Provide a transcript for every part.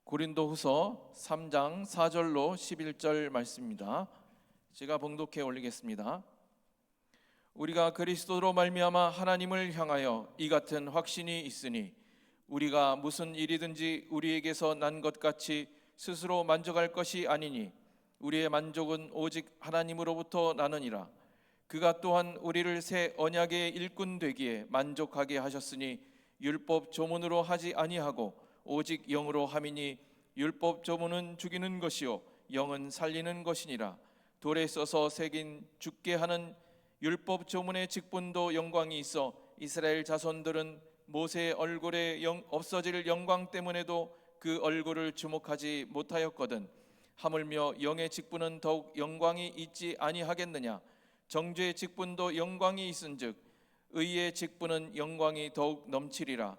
고린도후서 3장 4절로 11절 말씀입니다. 제가 봉독해 올리겠습니다. 우리가 그리스도로 말미암아 하나님을 향하여 이 같은 확신이 있으니 우리가 무슨 일이든지 우리에게서 난 것 같이 스스로 만족할 것이 아니니 우리의 만족은 오직 하나님으로부터 나느니라. 그가 또한 우리를 새 언약의 일꾼 되기에 만족하게 하셨으니 율법 조문으로 하지 아니하고 오직 영으로 함이니 율법 조문은 죽이는 것이요 영은 살리는 것이니라. 돌에 써서 새긴 죽게 하는 율법 조문의 직분도 영광이 있어 이스라엘 자손들은 모세의 얼굴에 없어질 영광 때문에도 그 얼굴을 주목하지 못하였거든. 하물며 영의 직분은 더욱 영광이 있지 아니하겠느냐. 정죄의 직분도 영광이 있은즉 의의 직분은 영광이 더욱 넘치리라.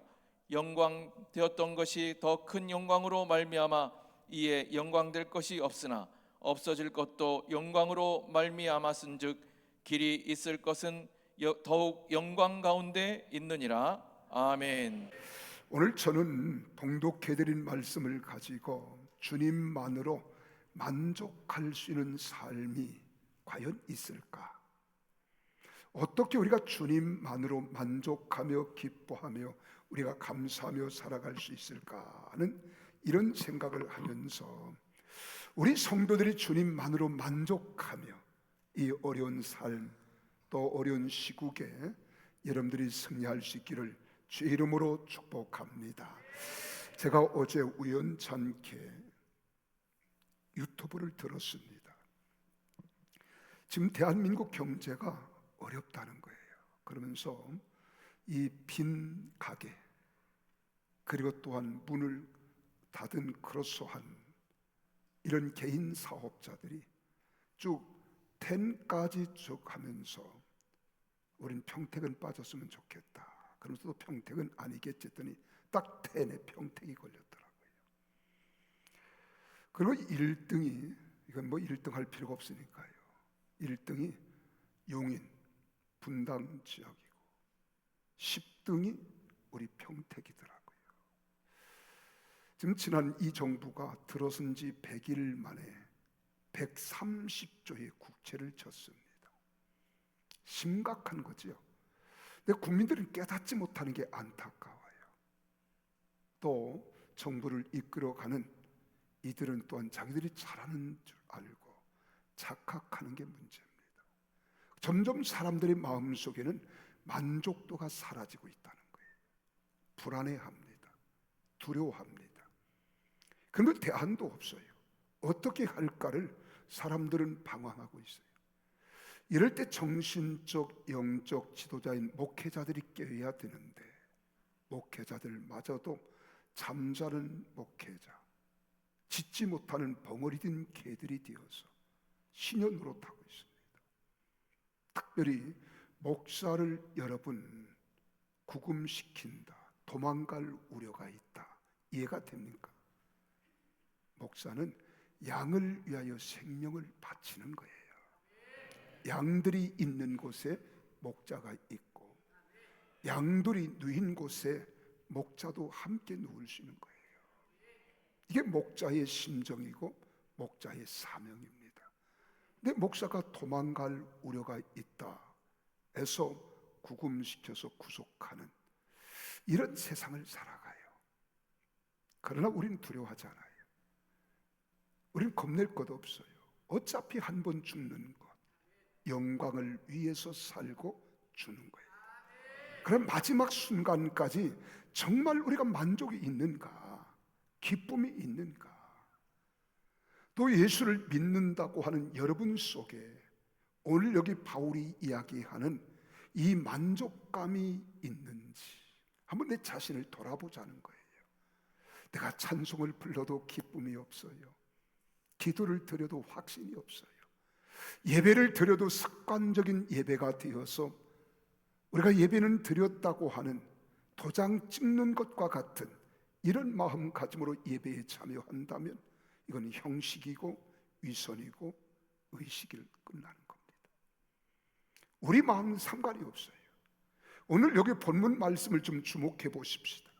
영광 되었던 것이 더 큰 영광으로 말미암아 이에 영광될 것이 없으나 없어질 것도 영광으로 말미암았은즉 길이 있을 것은 더욱 영광 가운데 있느니라. 아멘. 오늘 저는 봉독해드린 말씀을 가지고 주님만으로 만족할 수 있는 삶이 과연 있을까? 어떻게 우리가 주님만으로 만족하며 기뻐하며 우리가 감사하며 살아갈 수 있을까 하는 이런 생각을 하면서 우리 성도들이 주님만으로 만족하며 이 어려운 삶 또 어려운 시국에 여러분들이 승리할 수 있기를 주의 이름으로 축복합니다. 제가 어제 우연찮게 유튜브를 들었습니다. 지금 대한민국 경제가 어렵다는 거예요. 그러면서 이 빈 가게 그리고 또한 문을 닫은 그로소한 이런 개인 사업자들이 쭉 10까지 쭉 하면서 우린 평택은 빠졌으면 좋겠다. 그러면서도 평택은 아니겠지 했더니 딱 10에 평택이 걸렸더라고요. 그리고 1등이 이건 뭐 1등 할 필요가 없으니까요. 1등이 용인 분당 지역이고 10등이 우리 평택이더라고요. 지금 지난 이 정부가 들어선 지 100일 만에 130조의 국채를 졌습니다. 심각한 거지요. 근데 국민들은 깨닫지 못하는 게 안타까워요. 또 정부를 이끌어가는 이들은 또한 자기들이 잘하는 줄 알고 착각하는 게 문제입니다. 점점 사람들의 마음속에는 만족도가 사라지고 있다는 거예요. 불안해합니다. 두려워합니다. 그런데 대안도 없어요. 어떻게 할까를 사람들은 방황하고 있어요. 이럴 때 정신적, 영적 지도자인 목회자들이 깨어야 되는데 목회자들마저도 잠자는 목회자, 짖지 못하는 벙어리된 개들이 되어서 신의 노릇하고 있습니다. 특별히 목사를 여러분 구금시킨다, 도망갈 우려가 있다. 이해가 됩니까? 목사는 양을 위하여 생명을 바치는 거예요. 양들이 있는 곳에 목자가 있고 양들이 누인 곳에 목자도 함께 누울 수 있는 거예요. 이게 목자의 심정이고 목자의 사명입니다. 근데 목사가 도망갈 우려가 있다 해서 구금시켜서 구속하는 이런 세상을 살아가요. 그러나 우리는 두려워하지 않아요. 우리는 겁낼 것 없어요. 어차피 한 번 죽는 것, 영광을 위해서 살고 주는 거예요. 그럼 마지막 순간까지 정말 우리가 만족이 있는가, 기쁨이 있는가? 또 예수를 믿는다고 하는 여러분 속에 오늘 여기 바울이 이야기하는 이 만족감이 있는지 한번 내 자신을 돌아보자는 거예요. 내가 찬송을 불러도 기쁨이 없어요. 기도를 드려도 확신이 없어요. 예배를 드려도 습관적인 예배가 되어서 우리가 예배는 드렸다고 하는 도장 찍는 것과 같은 이런 마음가짐으로 예배에 참여한다면 이건 형식이고 위선이고 의식일 끝나는 겁니다. 우리 마음은 상관이 없어요. 오늘 여기 본문 말씀을 좀 주목해 보십시다.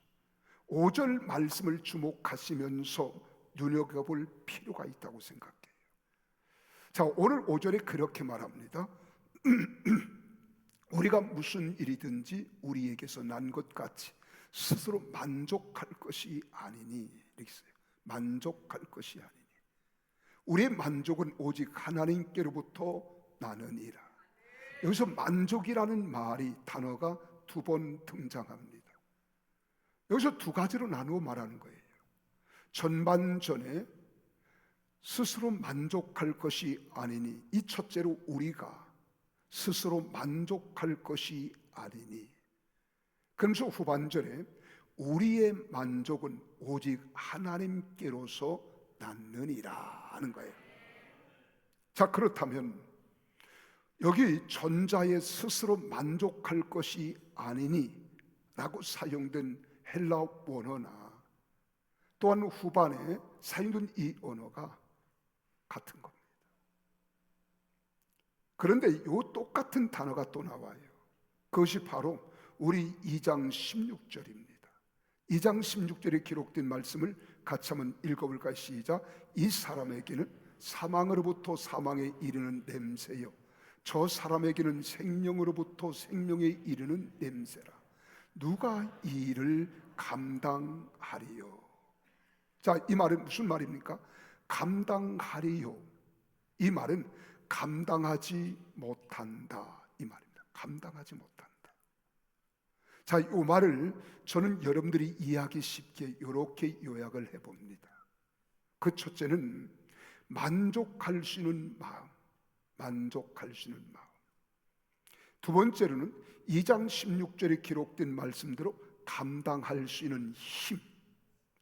5절 말씀을 주목하시면서 눈여겨볼 필요가 있다고 생각해요. 자, 오늘 5절에 그렇게 말합니다. 우리가 무슨 일이든지 우리에게서 난 것 같이 스스로 만족할 것이 아니니, 이렇게 써요. 만족할 것이 아니니. 우리의 만족은 오직 하나님께로부터 나느니라. 여기서 만족이라는 말이, 단어가 2번 등장합니다. 여기서 2가지로 나누어 말하는 거예요. 전반전에 스스로 만족할 것이 아니니, 이 첫째로 우리가 스스로 만족할 것이 아니니, 그러면서 후반절에 우리의 만족은 오직 하나님께로서 낳느니라 하는 거예요. 자, 그렇다면 여기 전자에 스스로 만족할 것이 아니니 라고 사용된 헬라 원어나 또한 후반에 사용된 이 언어가 같은 겁니다. 그런데 이 똑같은 단어가 또 나와요. 그것이 바로 우리 2장 16절입니다. 2장 16절에 기록된 말씀을 같이 한번 읽어볼까요? 시작. 이 사람에게는 사망으로부터 사망에 이르는 냄새요, 저 사람에게는 생명으로부터 생명에 이르는 냄새라. 누가 이 일을 감당하리요? 자, 이 말은 무슨 말입니까? 감당하리요. 이 말은 감당하지 못한다, 이 말입니다. 감당하지 못한다. 자, 이 말을 저는 여러분들이 이해하기 쉽게 이렇게 요약을 해봅니다. 그 첫째는 만족할 수 있는 마음, 만족할 수 있는 마음. 두 번째로는 2장 16절에 기록된 말씀대로 감당할 수 있는 힘.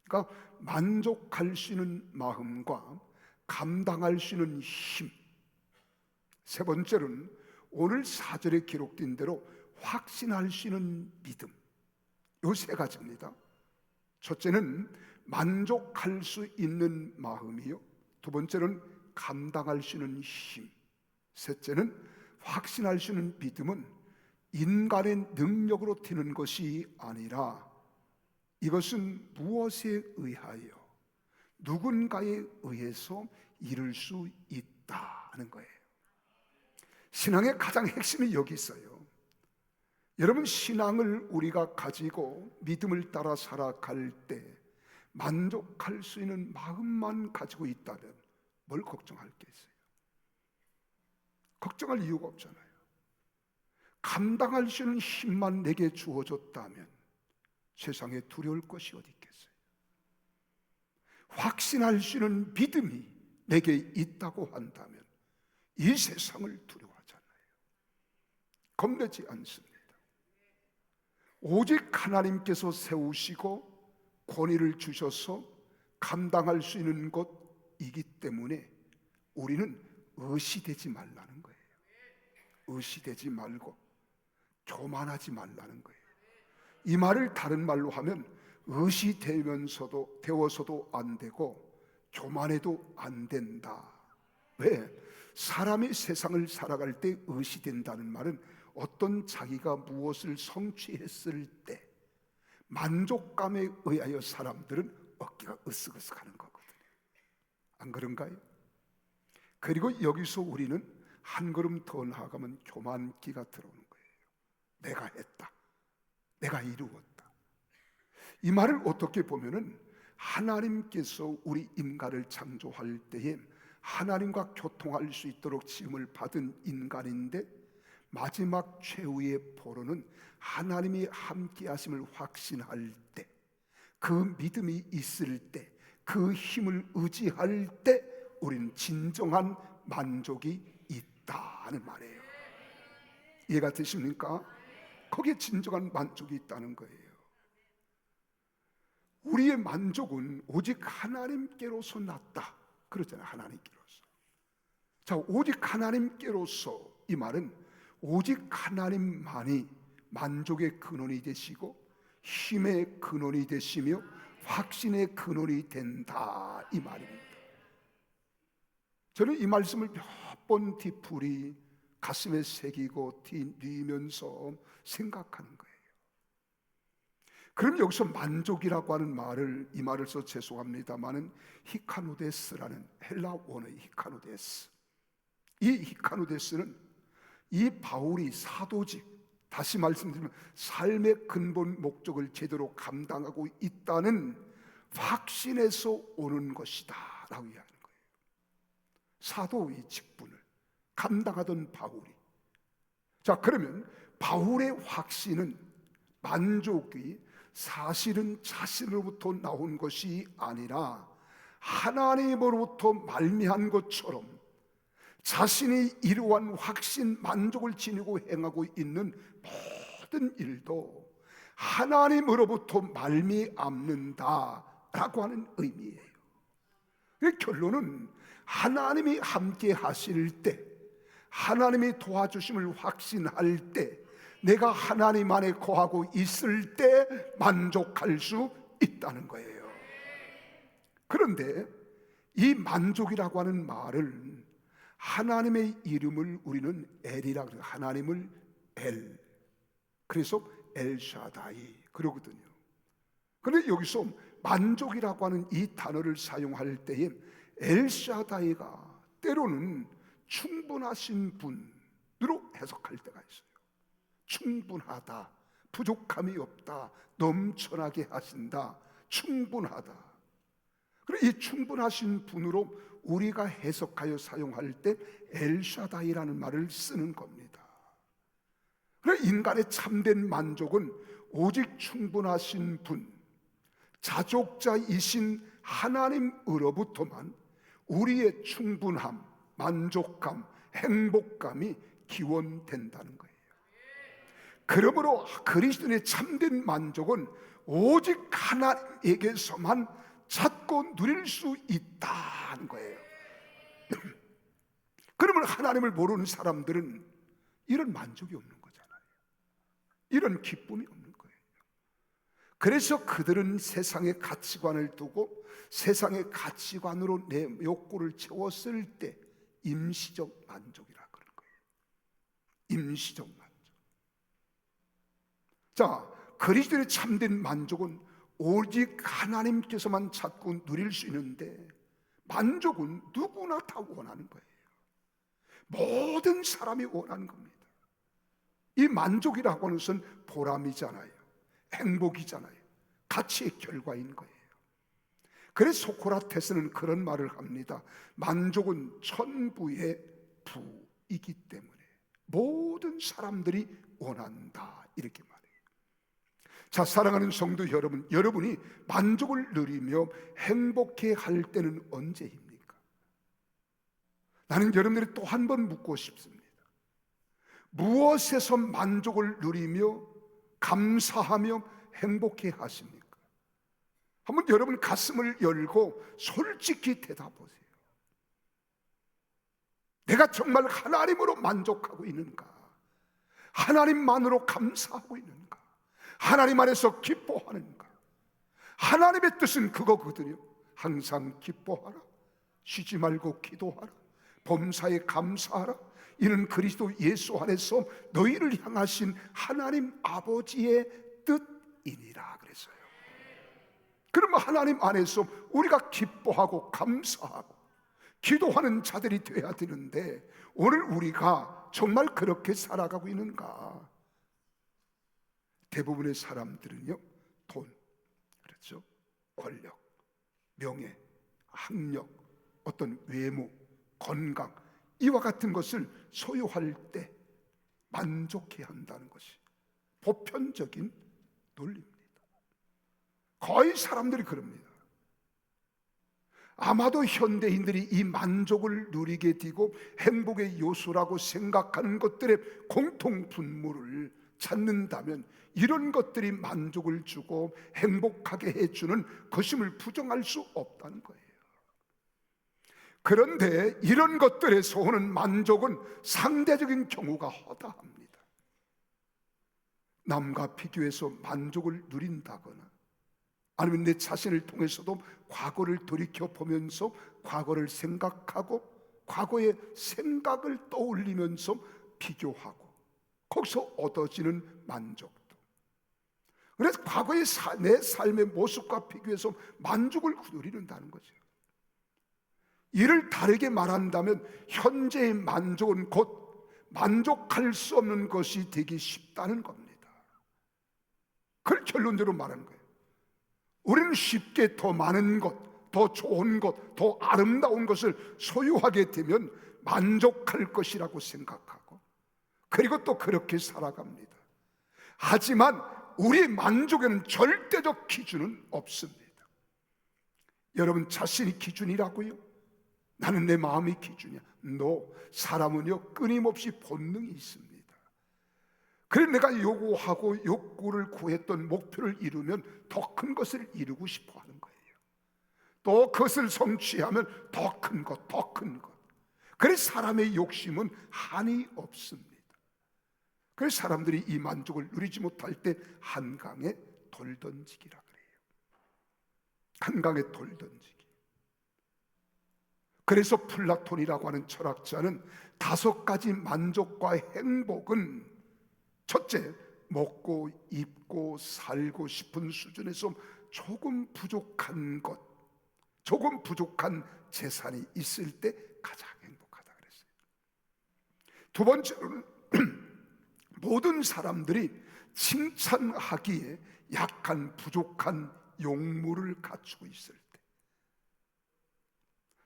그러니까 만족할 수 있는 마음과 감당할 수 있는 힘. 세 번째로는 오늘 4절에 기록된 대로 확신할 수 있는 믿음. 이 3가지입니다. 첫째는 만족할 수 있는 마음이요, 두 번째는 감당할 수 있는 힘, 셋째는 확신할 수 있는 믿음은 인간의 능력으로 되는 것이 아니라 이것은 무엇에 의하여, 누군가에 의해서 이룰 수 있다는 거예요. 신앙의 가장 핵심이 여기 있어요. 여러분, 신앙을 우리가 가지고 믿음을 따라 살아갈 때 만족할 수 있는 마음만 가지고 있다면 뭘 걱정할 게 있어요? 걱정할 이유가 없잖아요. 감당할 수 있는 힘만 내게 주어졌다면 세상에 두려울 것이 어디 있겠어요? 확신할 수 있는 믿음이 내게 있다고 한다면 이 세상을 두려워하잖아요. 겁내지 않습니다. 오직 하나님께서 세우시고 권위를 주셔서 감당할 수 있는 것이기 때문에 우리는 의시되지 말라는 거예요. 의시되지 말고 교만하지 말라는 거예요. 이 말을 다른 말로 하면 의시되면서도 되어서도 안 되고 교만해도 안 된다. 왜? 사람이 세상을 살아갈 때 의시된다는 말은 어떤 자기가 무엇을 성취했을 때 만족감에 의하여 사람들은 어깨가 으쓱으쓱하는 거거든요. 안 그런가요? 그리고 여기서 우리는 한 걸음 더 나아가면 교만기가 들어오는 거예요. 내가 했다, 내가 이루었다. 이 말을 어떻게 보면은 하나님께서 우리 인간을 창조할 때에 하나님과 교통할 수 있도록 지음을 받은 인간인데 마지막 최후의 보루는 하나님이 함께 하심을 확신할 때, 그 믿음이 있을 때, 그 힘을 의지할 때 우리는 진정한 만족이 있다는 말이에요. 이해가 되십니까? 거기에 진정한 만족이 있다는 거예요. 우리의 만족은 오직 하나님께로서 났다 그러잖아요. 하나님께로서. 자, 오직 하나님께로서, 이 말은 오직 하나님만이 만족의 근원이 되시고 힘의 근원이 되시며 확신의 근원이 된다, 이 말입니다. 저는 이 말씀을 몇 번 뒤풀이 가슴에 새기고 뒤뉘면서 생각하는 거예요. 그럼 여기서 만족이라고 하는 말을, 이 말을 써 죄송합니다만은 히카노데스라는 헬라 원어의 히카노데스, 이 히카노데스는 이 바울이 사도직, 다시 말씀드리면 삶의 근본 목적을 제대로 감당하고 있다는 확신에서 오는 것이다 라고 이야기하는 거예요. 사도의 직분을 감당하던 바울이, 자, 그러면 바울의 확신은, 만족이 사실은 자신으로부터 나온 것이 아니라 하나님으로부터 말미암은 것처럼 자신이 이러한 확신, 만족을 지니고 행하고 있는 모든 일도 하나님으로부터 말미암는다라고 하는 의미예요. 그 결론은 하나님이 함께 하실 때, 하나님이 도와주심을 확신할 때, 내가 하나님 안에 거하고 있을 때 만족할 수 있다는 거예요. 그런데 이 만족이라고 하는 말을, 하나님의 이름을 우리는 엘이라 그래요. 하나님을 엘, 그래서 엘샤다이 그러거든요. 그런데 여기서 만족이라고 하는 이 단어를 사용할 때에 엘샤다이가 때로는 충분하신 분으로 해석할 때가 있어요. 충분하다, 부족함이 없다, 넘쳐나게 하신다, 충분하다. 그리고 이 충분하신 분으로 우리가 해석하여 사용할 때 엘샤다이라는 말을 쓰는 겁니다. 그래서 인간의 참된 만족은 오직 충분하신 분, 자족자이신 하나님으로부터만 우리의 충분함, 만족감, 행복감이 기원된다는 거예요. 그러므로 그리스도인의 참된 만족은 오직 하나님에게서만 찾고 누릴 수 있다는 거예요. 그러면 하나님을 모르는 사람들은 이런 만족이 없는 거잖아요. 이런 기쁨이 없는 거예요. 그래서 그들은 세상의 가치관을 두고 세상의 가치관으로 내 욕구를 채웠을 때 임시적 만족이라 그런 거예요. 임시적 만족. 자, 그리스도의 참된 만족은 오직 하나님께서만 찾고 누릴 수 있는데, 만족은 누구나 다 원하는 거예요. 모든 사람이 원하는 겁니다. 이 만족이라고 하는 것은 보람이잖아요. 행복이잖아요. 가치의 결과인 거예요. 그래서 소크라테스는 그런 말을 합니다. 만족은 천부의 부이기 때문에 모든 사람들이 원한다, 이렇게 말해요. 자, 사랑하는 성도 여러분, 여러분이 만족을 누리며 행복해 할 때는 언제입니까? 나는 여러분들이 또 한 번 묻고 싶습니다. 무엇에서 만족을 누리며 감사하며 행복해 하십니까? 한번 여러분 가슴을 열고 솔직히 대답하세요. 내가 정말 하나님으로 만족하고 있는가? 하나님만으로 감사하고 있는가? 하나님 안에서 기뻐하는가? 하나님의 뜻은 그거거든요. 항상 기뻐하라, 쉬지 말고 기도하라, 범사에 감사하라. 이는 그리스도 예수 안에서 너희를 향하신 하나님 아버지의 뜻이니라 그랬어요. 그러면 하나님 안에서 우리가 기뻐하고 감사하고 기도하는 자들이 되어야 되는데, 오늘 우리가 정말 그렇게 살아가고 있는가? 대부분의 사람들은요, 돈, 그렇죠? 권력, 명예, 학력, 어떤 외모, 건강, 이와 같은 것을 소유할 때 만족해야 한다는 것이 보편적인 논리입니다. 거의 사람들이 그럽니다. 아마도 현대인들이 이 만족을 누리게 되고 행복의 요소라고 생각하는 것들의 공통 분모를 찾는다면 이런 것들이 만족을 주고 행복하게 해주는 것임을 부정할 수 없다는 거예요. 그런데 이런 것들에서 오는 만족은 상대적인 경우가 허다합니다. 남과 비교해서 만족을 누린다거나, 아니면 내 자신을 통해서도 과거를 돌이켜보면서 과거를 생각하고 과거의 생각을 떠올리면서 비교하고 거기서 얻어지는 만족도, 그래서 과거의 내 삶의 모습과 비교해서 만족을 누리는다는 거죠. 이를 다르게 말한다면 현재의 만족은 곧 만족할 수 없는 것이 되기 쉽다는 겁니다. 그걸 결론적으로 말하는 거예요. 우리는 쉽게 더 많은 것, 더 좋은 것, 더 아름다운 것을 소유하게 되면 만족할 것이라고 생각하고, 그리고 또 그렇게 살아갑니다. 하지만 우리 만족에는 절대적 기준은 없습니다. 여러분 자신이 기준이라고요? 나는 내 마음이 기준이야. 사람은요 끊임없이 본능이 있습니다. 그래서 내가 요구하고 욕구를 구했던 목표를 이루면 더 큰 것을 이루고 싶어 하는 거예요. 또 그것을 성취하면 더 큰 것, 더 큰 것. 그래서 사람의 욕심은 한이 없습니다. 그래서 사람들이 이 만족을 누리지 못할 때 한강에 돌 던지기라 그래요. 한강에 돌 던지기. 그래서 플라톤이라고 하는 철학자는 5가지 만족과 행복은 첫째, 먹고 입고 살고 싶은 수준에서 조금 부족한 것, 조금 부족한 재산이 있을 때 가장 행복하다 그랬어요. 두 번째로는 모든 사람들이 칭찬하기에 약한 부족한 용무를 갖추고 있을 때.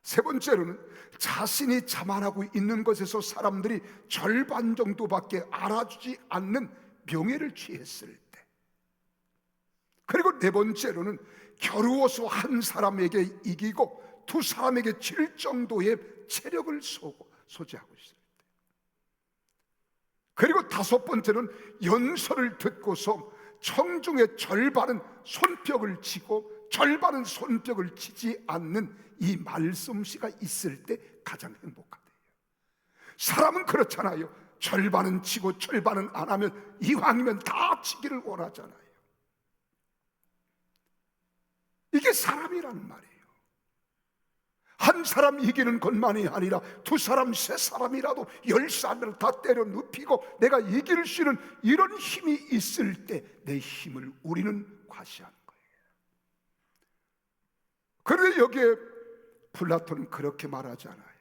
세 번째로는 자신이 자만하고 있는 것에서 사람들이 절반 정도밖에 알아주지 않는 명예를 취했을 때. 그리고 네 번째로는 겨루어서 한 사람에게 이기고 두 사람에게 질 정도의 체력을 소지하고 있을 때. 그리고 다섯 번째는 연설을 듣고서 청중의 절반은 손뼉을 치고 절반은 손뼉을 치지 않는 이 말솜씨가 있을 때 가장 행복하대요. 사람은 그렇잖아요. 절반은 치고 절반은 안 하면 이왕이면 다 치기를 원하잖아요. 이게 사람이라는 말이에요. 한 사람 이기는 것만이 아니라 두 사람, 세 사람이라도 10사람을 다 때려 눕히고 내가 이길 수 있는 이런 힘이 있을 때 내 힘을 우리는 과시하는 거예요. 그런데 여기에 플라톤은 그렇게 말하잖아요.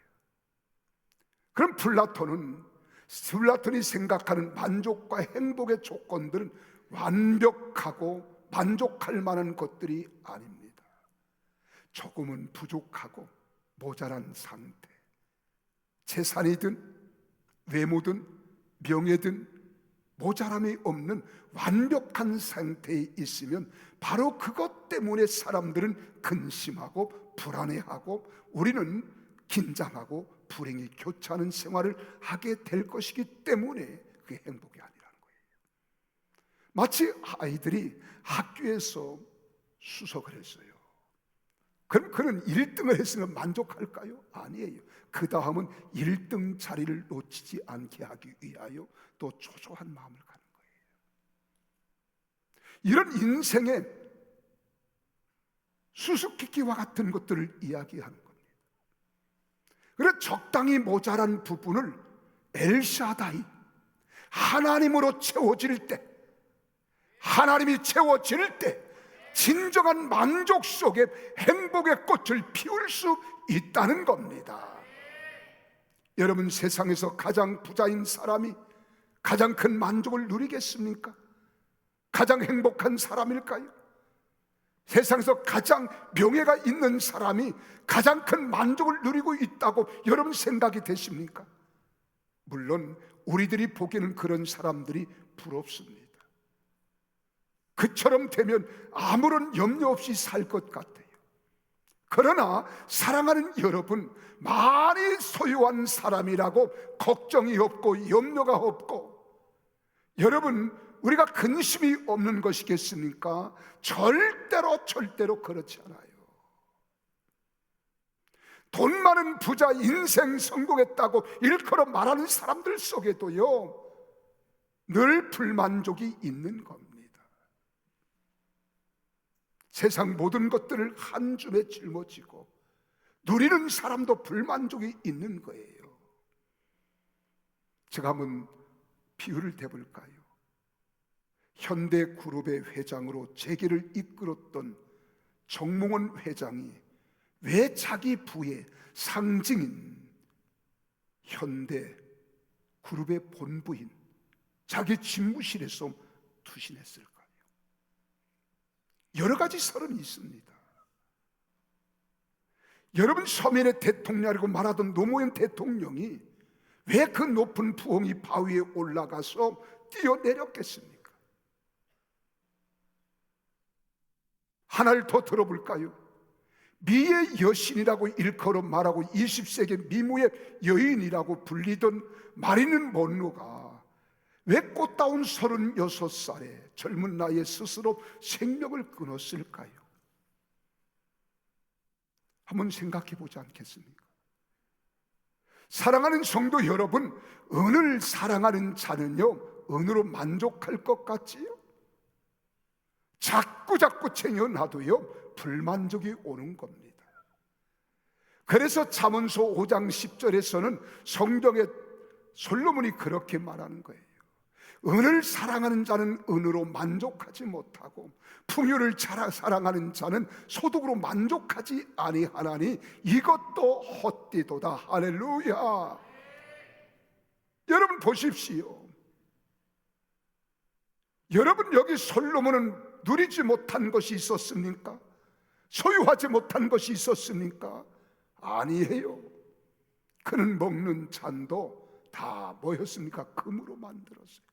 그럼 플라톤이 생각하는 만족과 행복의 조건들은 완벽하고 만족할 만한 것들이 아닙니다. 조금은 부족하고 모자란 상태, 재산이든 외모든 명예든 모자람이 없는 완벽한 상태에 있으면 바로 그것 때문에 사람들은 근심하고 불안해하고 우리는 긴장하고 불행이 교차하는 생활을 하게 될 것이기 때문에 그게 행복이 아니라는 거예요. 마치 아이들이 학교에서 수석을 했어요. 그럼 그는 1등을 했으면 만족할까요? 아니에요. 그 다음은 1등 자리를 놓치지 않게 하기 위하여 또 초조한 마음을 가는 거예요. 이런 인생의 수수께끼와 같은 것들을 이야기하는 겁니다. 그래서 적당히 모자란 부분을 엘샤다이, 하나님으로 채워질 때, 하나님이 채워질 때 진정한 만족 속에 행복의 꽃을 피울 수 있다는 겁니다. 여러분, 세상에서 가장 부자인 사람이 가장 큰 만족을 누리겠습니까? 가장 행복한 사람일까요? 세상에서 가장 명예가 있는 사람이 가장 큰 만족을 누리고 있다고 여러분 생각이 되십니까? 물론 우리들이 보기에는 그런 사람들이 부럽습니다. 그처럼 되면 아무런 염려 없이 살 것 같아요. 그러나 사랑하는 여러분, 많이 소유한 사람이라고 걱정이 없고 염려가 없고, 여러분, 우리가 근심이 없는 것이겠습니까? 절대로 그렇지 않아요. 돈 많은 부자, 인생 성공했다고 일컬어 말하는 사람들 속에도요, 늘 불만족이 있는 겁니다. 세상 모든 것들을 한 줌에 짊어지고 누리는 사람도 불만족이 있는 거예요. 제가 한번 비유를 대볼까요? 현대그룹의 회장으로 재계를 이끌었던 정몽원 회장이 왜 자기 부의 상징인 현대그룹의 본부인 자기 집무실에서 투신했을까요? 여러 가지 설은 있습니다. 여러분, 서민의 대통령이라고 말하던 노무현 대통령이 왜 그 높은 부엉이 바위에 올라가서 뛰어내렸겠습니까? 하나를 더 들어볼까요? 미의 여신이라고 일컬어 말하고 20세기 미모의 여인이라고 불리던 마릴린 먼로가 왜 꽃다운 36살에 젊은 나이에 스스로 생명을 끊었을까요? 한번 생각해 보지 않겠습니까? 사랑하는 성도 여러분, 은을 사랑하는 자는요, 은으로 만족할 것 같지요? 자꾸 챙겨놔도요, 불만족이 오는 겁니다. 그래서 잠언서 5장 10절에서는 성경의 솔로몬이 그렇게 말하는 거예요. 은을 사랑하는 자는 은으로 만족하지 못하고 풍요를 사랑하는 자는 소득으로 만족하지 아니하나니 이것도 헛되도다. 할렐루야. 여러분 보십시오. 여러분, 여기 솔로몬은 누리지 못한 것이 있었습니까? 소유하지 못한 것이 있었습니까? 아니에요. 그는 먹는 잔도 다 뭐였습니까? 금으로 만들었어요.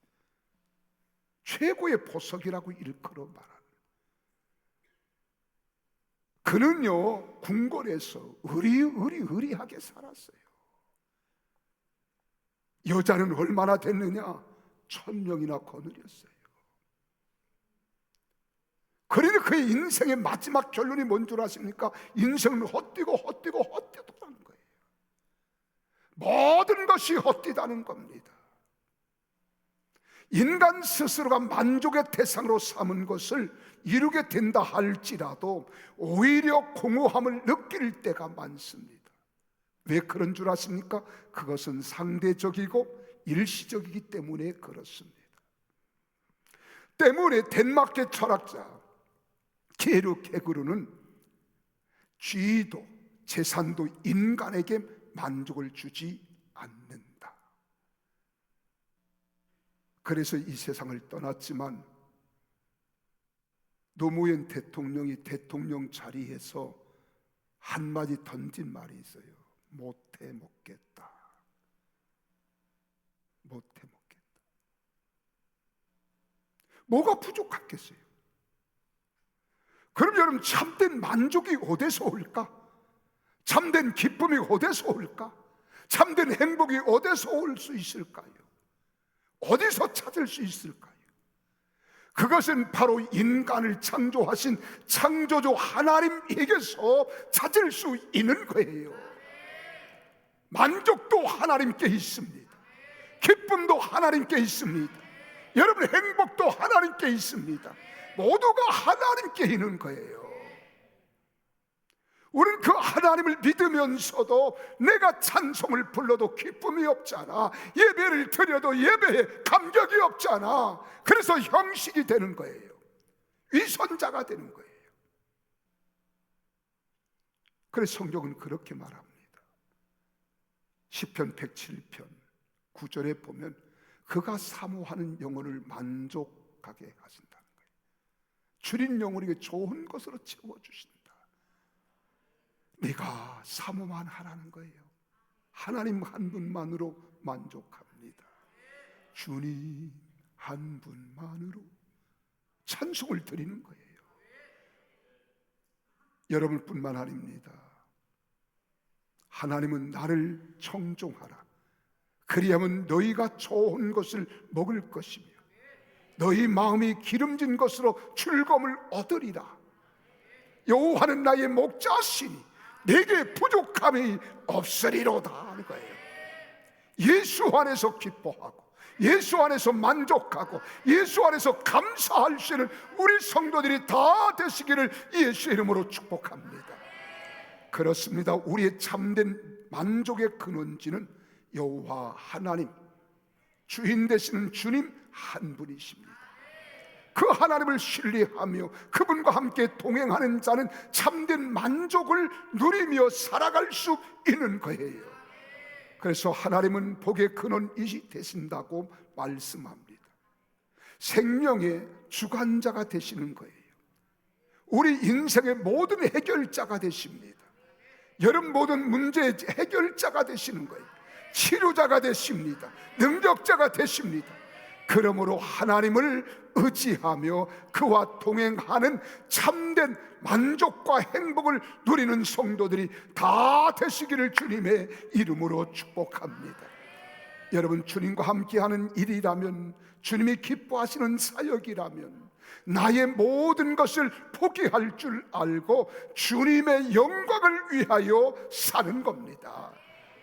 최고의 보석이라고 일컬어 말하는. 그는요, 궁궐에서 의리하게 살았어요. 여자는 얼마나 됐느냐? 1000명이나 거느렸어요. 그러니 그의 인생의 마지막 결론이 뭔 줄 아십니까? 인생은 헛되도라는 거예요. 모든 것이 헛되다는 겁니다. 인간 스스로가 만족의 대상으로 삼은 것을 이루게 된다 할지라도 오히려 공허함을 느낄 때가 많습니다. 왜 그런 줄 아십니까? 그것은 상대적이고 일시적이기 때문에 그렇습니다. 때문에 덴마크의 철학자 게르케그르는 쥐도 재산도 인간에게 만족을 주지 않는다. 그래서 이 세상을 떠났지만 노무현 대통령이 대통령 자리에서 한마디 던진 말이 있어요. 못해 먹겠다. 못해 먹겠다. 뭐가 부족하겠어요? 그럼 여러분, 참된 만족이 어디서 올까? 참된 기쁨이 어디서 올까? 참된 행복이 어디서 올 수 있을까요? 어디서 찾을 수 있을까요? 그것은 바로 인간을 창조하신 창조주 하나님에게서 찾을 수 있는 거예요. 만족도 하나님께 있습니다. 기쁨도 하나님께 있습니다. 여러분, 행복도 하나님께 있습니다. 모두가 하나님께 있는 거예요. 우리는 그 하나님을 믿으면서도 내가 찬송을 불러도 기쁨이 없잖아. 예배를 드려도 예배에 감격이 없잖아. 그래서 형식이 되는 거예요. 위선자가 되는 거예요. 그래서 성경은 그렇게 말합니다. 시편 107편 9절에 보면 그가 사모하는 영혼을 만족하게 하신다는 거예요. 줄인 영혼에게 좋은 것으로 채워주신다. 네가 사모만 하라는 거예요. 하나님 한 분만으로 만족합니다. 주님 한 분만으로 찬송을 드리는 거예요. 여러분뿐만 아닙니다. 하나님은 나를 청종하라. 그리하면 너희가 좋은 것을 먹을 것이며 너희 마음이 기름진 것으로 즐거움을 얻으리라. 여호와는 나의 목자시니 내게 부족함이 없으리로다 하는 거예요. 예수 안에서 기뻐하고 예수 안에서 만족하고 예수 안에서 감사할 수 있는 우리 성도들이 다 되시기를 예수의 이름으로 축복합니다. 그렇습니다. 우리의 참된 만족의 근원지는 여호와 하나님, 주인 되시는 주님 한 분이십니다. 그 하나님을 신뢰하며 그분과 함께 동행하는 자는 참된 만족을 누리며 살아갈 수 있는 거예요. 그래서 하나님은 복의 근원이 되신다고 말씀합니다. 생명의 주관자가 되시는 거예요. 우리 인생의 모든 해결자가 되십니다. 여러분 모든 문제의 해결자가 되시는 거예요. 치료자가 되십니다. 능력자가 되십니다. 그러므로 하나님을 의지하며 그와 동행하는 참된 만족과 행복을 누리는 성도들이 다 되시기를 주님의 이름으로 축복합니다. 여러분, 주님과 함께하는 일이라면, 주님이 기뻐하시는 사역이라면 나의 모든 것을 포기할 줄 알고 주님의 영광을 위하여 사는 겁니다.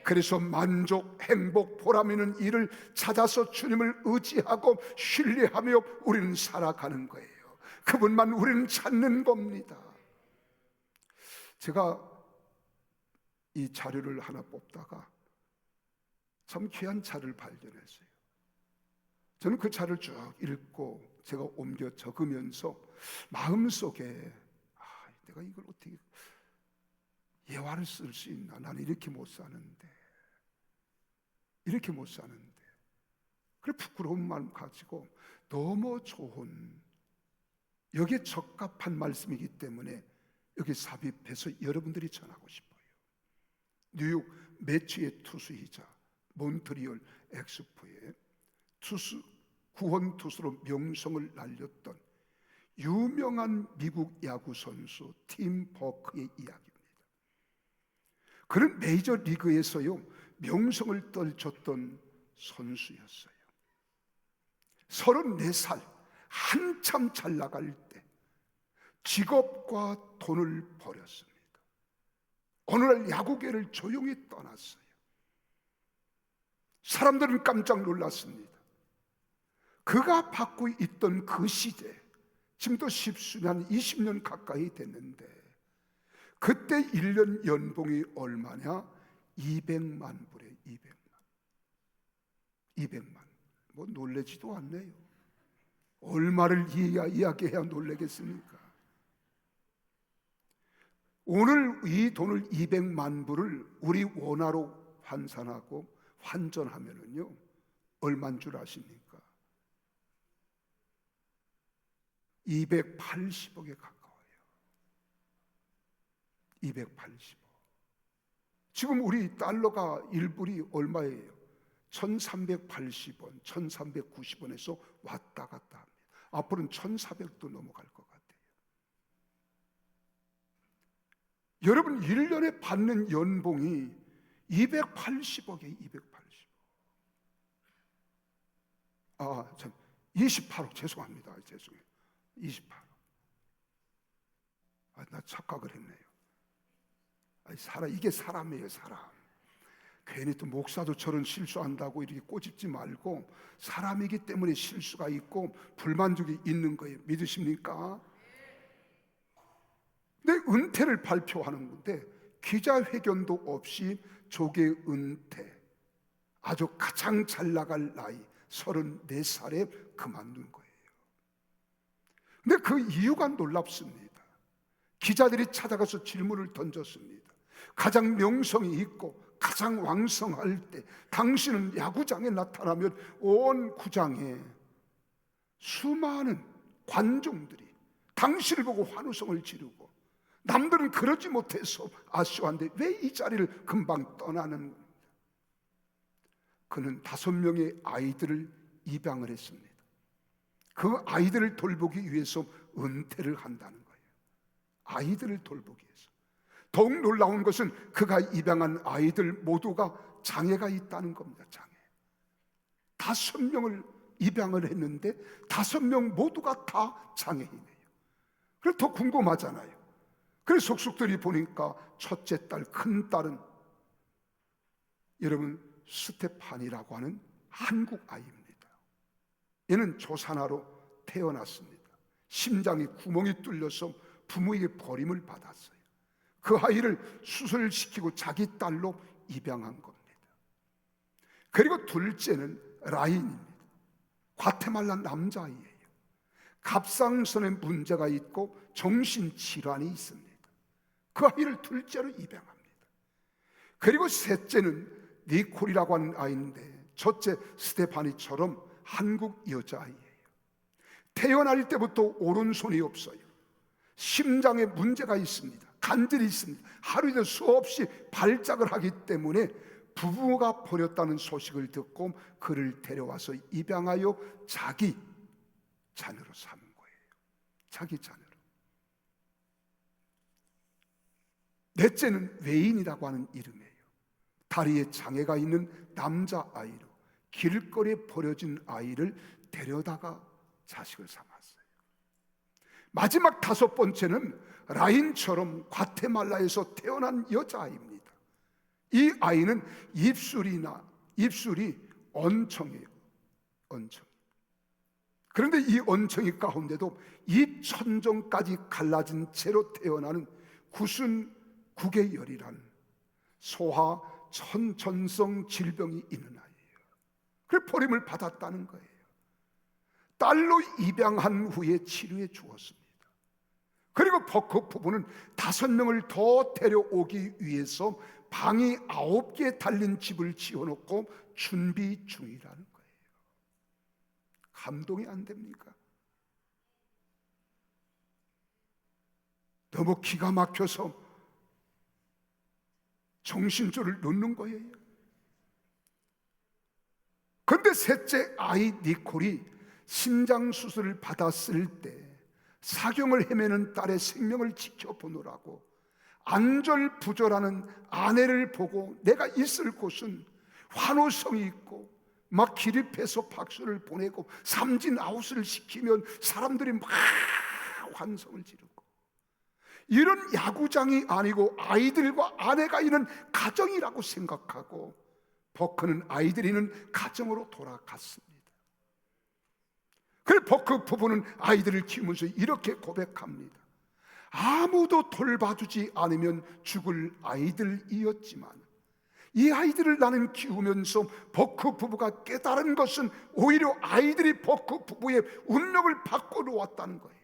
그래서 만족, 행복, 보람 있는 일을 찾아서 주님을 의지하고 신뢰하며 우리는 살아가는 거예요. 그분만 우리는 찾는 겁니다. 제가 이 자료를 하나 뽑다가 참 귀한 자료를 발견했어요. 저는 그 자료를 쭉 읽고 제가 옮겨 적으면서 마음속에 내가 이걸 어떻게 예화를 쓸 수 있나? 나는 이렇게 못 사는데, 이렇게 못 사는데. 그래 부끄러운 마음 가지고 너무 좋은, 여기에 적합한 말씀이기 때문에 여기 삽입해서 여러분들이 전하고 싶어요. 뉴욕 매치의 투수이자 몬트리올 엑스포의 투수, 구원 투수로 명성을 날렸던 유명한 미국 야구 선수 팀 버크의 이야기입니다. 그는 메이저 리그에서요 명성을 떨쳤던 선수였어요. 34살 한참 잘 나갈 때 직업과 돈을 버렸습니다. 어느 날 야구계를 조용히 떠났어요. 사람들은 깜짝 놀랐습니다. 그가 받고 있던 그 시대, 지금도 십수년, 20년 가까이 됐는데 그때 1년 연봉이 얼마냐? 200만 불에 200만. 뭐 놀라지도 않네요. 얼마를 이야기해야 놀라겠습니까? 오늘 이 돈을 200만 불을 우리 원화로 환산하고 환전하면은요 얼마인 줄 아십니까? 280억에 가까워요. 280억. 지금 우리 달러가 1불이 얼마예요? 1380원, 1390원에서 왔다 갔다 합니다. 앞으로는 1400도 넘어갈 것 같아요. 여러분 1년에 받는 연봉이 280억에 280억. 28억 죄송합니다. 죄송해요. 28억. 나 착각을 했네요. 이게 사람이에요, 사람. 괜히 또 목사도 저런 실수한다고 이렇게 꼬집지 말고 사람이기 때문에 실수가 있고 불만족이 있는 거예요. 믿으십니까? 내 은퇴를 발표하는 건데 기자회견도 없이 조계 은퇴, 아주 가장 잘 나갈 나이 34살에 그만둔 거예요. 근데 그 이유가 놀랍습니다. 기자들이 찾아가서 질문을 던졌습니다. 가장 명성이 있고 가장 왕성할 때 당신은 야구장에 나타나면 온 구장에 수많은 관중들이 당신을 보고 환호성을 지르고 남들은 그러지 못해서 아쉬워한데 왜 이 자리를 금방 떠나는 겁니다. 그는 5명의 아이들을 입양을 했습니다. 그 아이들을 돌보기 위해서 은퇴를 한다는 거예요. 아이들을 돌보기 위해서. 더욱 놀라운 것은 그가 입양한 아이들 모두가 장애가 있다는 겁니다. 장애. 5명을 입양을 했는데 5명 모두가 다 장애인이에요. 그래서 더 궁금하잖아요. 그래서 속속들이 보니까 첫째 딸, 큰 딸은 여러분 스테판이라고 하는 한국 아이입니다. 얘는 조산아로 태어났습니다. 심장이 구멍이 뚫려서 부모에게 버림을 받았어요. 그 아이를 수술시키고 자기 딸로 입양한 겁니다. 그리고 둘째는 라인입니다. 과테말라 남자아이예요. 갑상선에 문제가 있고 정신질환이 있습니다. 그 아이를 둘째로 입양합니다. 그리고 셋째는 니콜이라고 하는 아이인데 첫째 스테파니처럼 한국 여자아이예요. 태어날 때부터 오른손이 없어요. 심장에 문제가 있습니다. 간질이 있습니다. 하루에도 수없이 발작을 하기 때문에 부부가 버렸다는 소식을 듣고 그를 데려와서 입양하여 자기 자녀로 삼은 거예요. 자기 자녀로. 넷째는 웨인이라고 하는 이름이에요. 다리에 장애가 있는 남자아이로 길거리에 버려진 아이를 데려다가 자식을 삼았어요. 마지막 다섯 번째는 라인처럼 과테말라에서 태어난 여자아이입니다. 이 아이는 입술이 언청이에요. 언청. 그런데 이 언청이 가운데도 입 천정까지 갈라진 채로 태어나는 구순국외열이라는 소화 천전성 질병이 있는 아이예요. 그래서 버림을 받았다는 거예요. 딸로 입양한 후에 치료해 주었습니다. 그리고 버크 부부는 5명을 더 데려오기 위해서 방이 9개 달린 집을 지어놓고 준비 중이라는 거예요. 감동이 안 됩니까? 너무 기가 막혀서 정신줄을 놓는 거예요. 그런데 셋째 아이 니콜이 신장 수술을 받았을 때 사경을 헤매는 딸의 생명을 지켜보느라고 안절부절하는 아내를 보고 내가 있을 곳은 환호성이 있고 막 기립해서 박수를 보내고 삼진아웃을 시키면 사람들이 막 환성을 지르고, 이런 야구장이 아니고 아이들과 아내가 있는 가정이라고 생각하고 버크는 아이들이 있는 가정으로 돌아갔습니다. 그래서 버크 부부는 아이들을 키우면서 이렇게 고백합니다. 아무도 돌봐주지 않으면 죽을 아이들이었지만 이 아이들을 나는 키우면서 버크 부부가 깨달은 것은 오히려 아이들이 버크 부부의 운명을 바꿔놓았다는 거예요.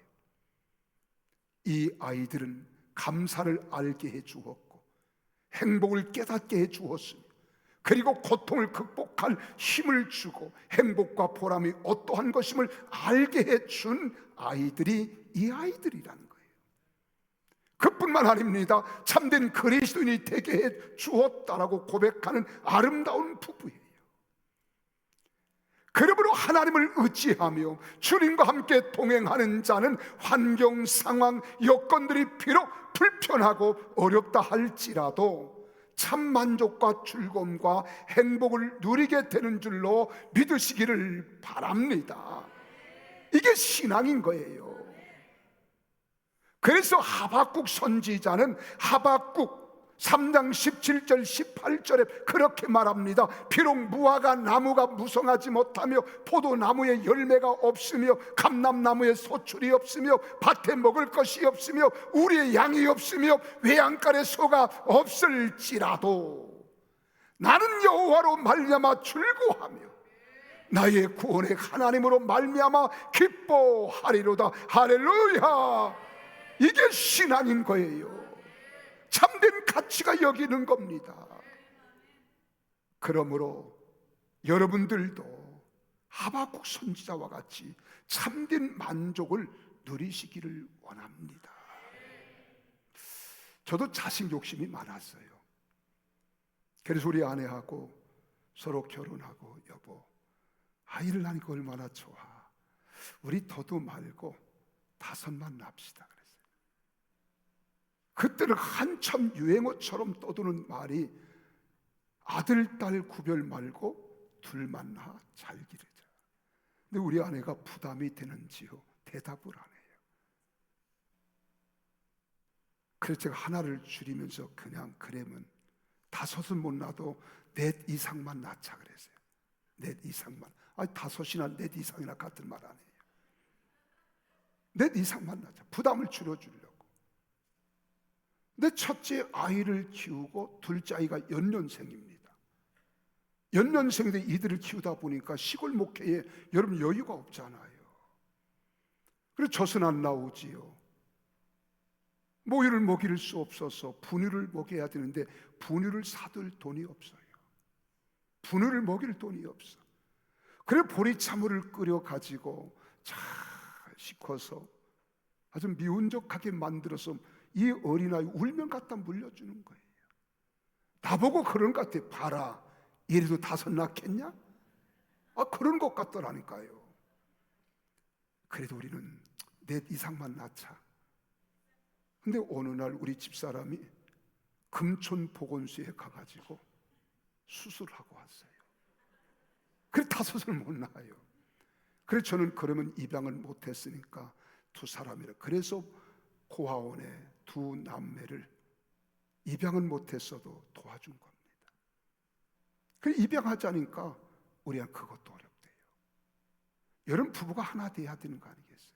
이 아이들은 감사를 알게 해주었고 행복을 깨닫게 해주었으며, 그리고 고통을 극복할 힘을 주고 행복과 보람이 어떠한 것임을 알게 해준 아이들이 이 아이들이라는 거예요. 그뿐만 아닙니다. 참된 그리스도인이 되게 해 주었다라고 고백하는 아름다운 부부예요. 그러므로 하나님을 의지하며 주님과 함께 동행하는 자는 환경, 상황, 여건들이 비록 불편하고 어렵다 할지라도 참 만족과 즐거움과 행복을 누리게 되는 줄로 믿으시기를 바랍니다. 이게 신앙인 거예요. 그래서 하박국 선지자는 하박국 3장 17절 18절에 그렇게 말합니다. 비록 무화과 나무가 무성하지 못하며 포도나무에 열매가 없으며 감람나무에 소출이 없으며 밭에 먹을 것이 없으며 우리의 양이 없으며 외양간에 소가 없을지라도 나는 여호와로 말미암아 즐거워하며 나의 구원의 하나님으로 말미암아 기뻐하리로다. 할렐루야. 이게 신앙인 거예요. 참된 가치가 여기는 겁니다. 그러므로 여러분들도 하박국 선지자와 같이 참된 만족을 누리시기를 원합니다. 저도 자식 욕심이 많았어요. 그래서 우리 아내하고 서로 결혼하고, 여보, 아이를 낳으니까 얼마나 좋아. 우리 더도 말고 5만 낳읍시다. 그때는 한참 유행어처럼 떠도는 말이 아들, 딸 구별 말고 둘만 낳아 잘 기르자. 근데 우리 아내가 부담이 되는지요? 대답을 안 해요. 그래서 제가 하나를 줄이면서 그냥 그러면 5은 못 낳아도 넷 이상만 낳자 그랬어요. 넷 이상만. 아니 5이나 넷 이상이나 같은 말 아니에요. 넷 이상만 낳자. 부담을 줄여주려고. 내 첫째 아이를 키우고 둘째 아이가 연년생입니다. 연년생인데 이들을 키우다 보니까 시골 목회에 여러분 여유가 없잖아요. 그래서 젖은 안 나오지요. 모유를 먹일 수 없어서 분유를 먹여야 되는데 분유를 사둘 돈이 없어요. 분유를 먹일 돈이 없어. 그래 보리차물을 끓여 가지고 잘 식혀서 아주 미운적하게 만들어서 이 어린아이 울면 갖다 물려주는 거예요. 나보고 그런 것 같아. 봐라, 이래도 5 낳겠냐? 그런 것 같더라니까요. 그래도 우리는 넷 이상만 낳자. 근데 어느 날 우리 집사람이 금촌 보건소에 가가지고 수술하고 왔어요. 그래 5을 못 낳아요. 그래서 저는 그러면 입양을 못했으니까 2 사람이라. 그래서 고아원에 2 남매를 입양은 못했어도 도와준 겁니다. 그래 입양하자니까 우리가 그것도 어렵대요. 여러분 부부가 하나 돼야 되는 거 아니겠어요?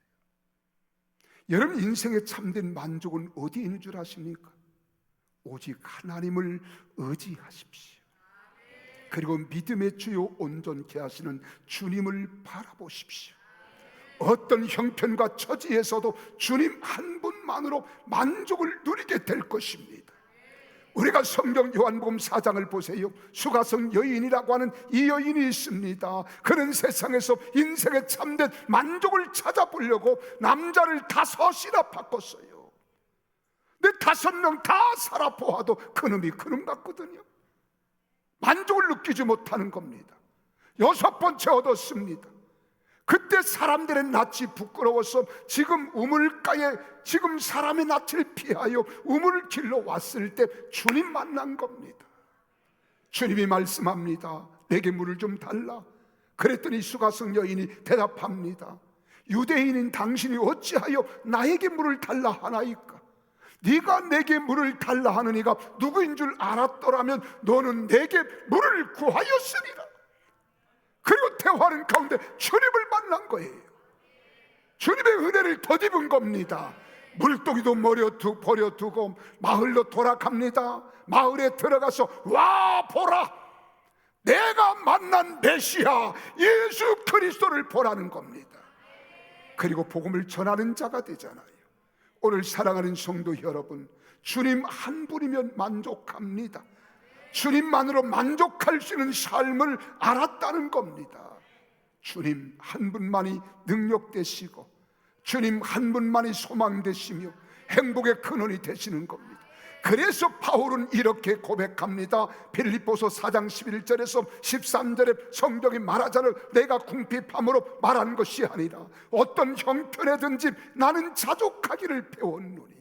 여러분 인생의 참된 만족은 어디에 있는 줄 아십니까? 오직 하나님을 의지하십시오. 그리고 믿음의 주요 온전케 하시는 주님을 바라보십시오. 어떤 형편과 처지에서도 주님 한 분만으로 만족을 누리게 될 것입니다. 우리가 성경 요한복음 4장을 보세요. 수가성 여인이라고 하는 이 여인이 있습니다. 그는 세상에서 인생의 참된 만족을 찾아보려고 남자를 5이나 바꿨어요. 근데 5명 다 살아보아도 그놈이 그놈 같거든요. 만족을 느끼지 못하는 겁니다. 6번째 얻었습니다. 그때 사람들의 낯이 부끄러워서 지금 우물가에 지금 사람의 낯을 피하여 우물을 길러 왔을 때 주님 만난 겁니다. 주님이 말씀합니다. 내게 물을 좀 달라. 그랬더니 수가성 여인이 대답합니다. 유대인인 당신이 어찌하여 나에게 물을 달라 하나이까? 네가 내게 물을 달라 하는 이가 누구인 줄 알았더라면 너는 내게 물을 구하였으리라. 그리고 대화하는 가운데 주님을 만난 거예요. 주님의 은혜를 덧입은 겁니다. 물고기도 버려두고 마을로 돌아갑니다. 마을에 들어가서 와 보라, 내가 만난 메시아 예수 그리스도를 보라는 겁니다. 그리고 복음을 전하는 자가 되잖아요. 오늘 사랑하는 성도 여러분, 주님 한 분이면 만족합니다. 주님만으로 만족할 수 있는 삶을 알았다는 겁니다. 주님 한 분만이 능력 되시고 주님 한 분만이 소망 되시며 행복의 근원이 되시는 겁니다. 그래서 바울은 이렇게 고백합니다. 빌립보서 4장 11절에서 13절에 성경이 말하자를 내가 궁핍함으로 말한 것이 아니라 어떤 형편에든지 나는 자족하기를 배웠노니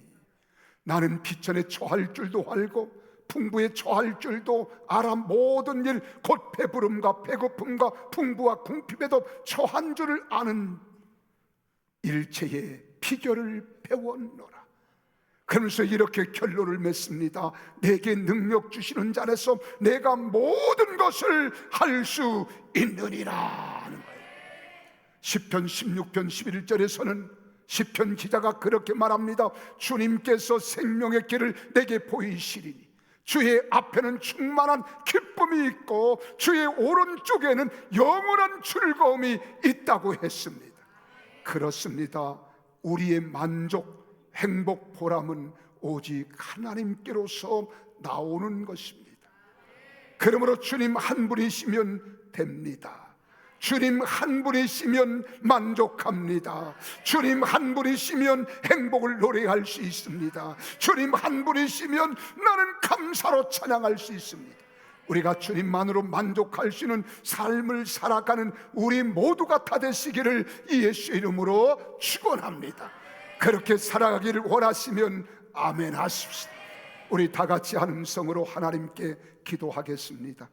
나는 비천에 처할 줄도 알고 풍부에 처할 줄도 알아 모든 일 곧 배부름과 배고픔과 풍부와 궁핍에도 처한 줄을 아는 일체의 비결을 배웠노라. 그러면서 이렇게 결론을 맺습니다. 내게 능력 주시는 자라서 내가 모든 것을 할 수 있느니라 하는 거예요. 시편 16편 11절에서는 시편 기자가 그렇게 말합니다. 주님께서 생명의 길을 내게 보이시리니 주의 앞에는 충만한 기쁨이 있고 주의 오른쪽에는 영원한 즐거움이 있다고 했습니다. 그렇습니다. 우리의 만족, 행복, 보람은 오직 하나님께로서 나오는 것입니다. 그러므로 주님 한 분이시면 됩니다. 주님 한 분이시면 만족합니다. 주님 한 분이시면 행복을 노래할 수 있습니다. 주님 한 분이시면 나는 감사로 찬양할 수 있습니다. 우리가 주님만으로 만족할 수 있는 삶을 살아가는 우리 모두가 다 되시기를 예수 이름으로 축원합니다. 그렇게 살아가기를 원하시면 아멘 하십시오. 우리 다 같이 한 음성으로 하나님께 기도하겠습니다.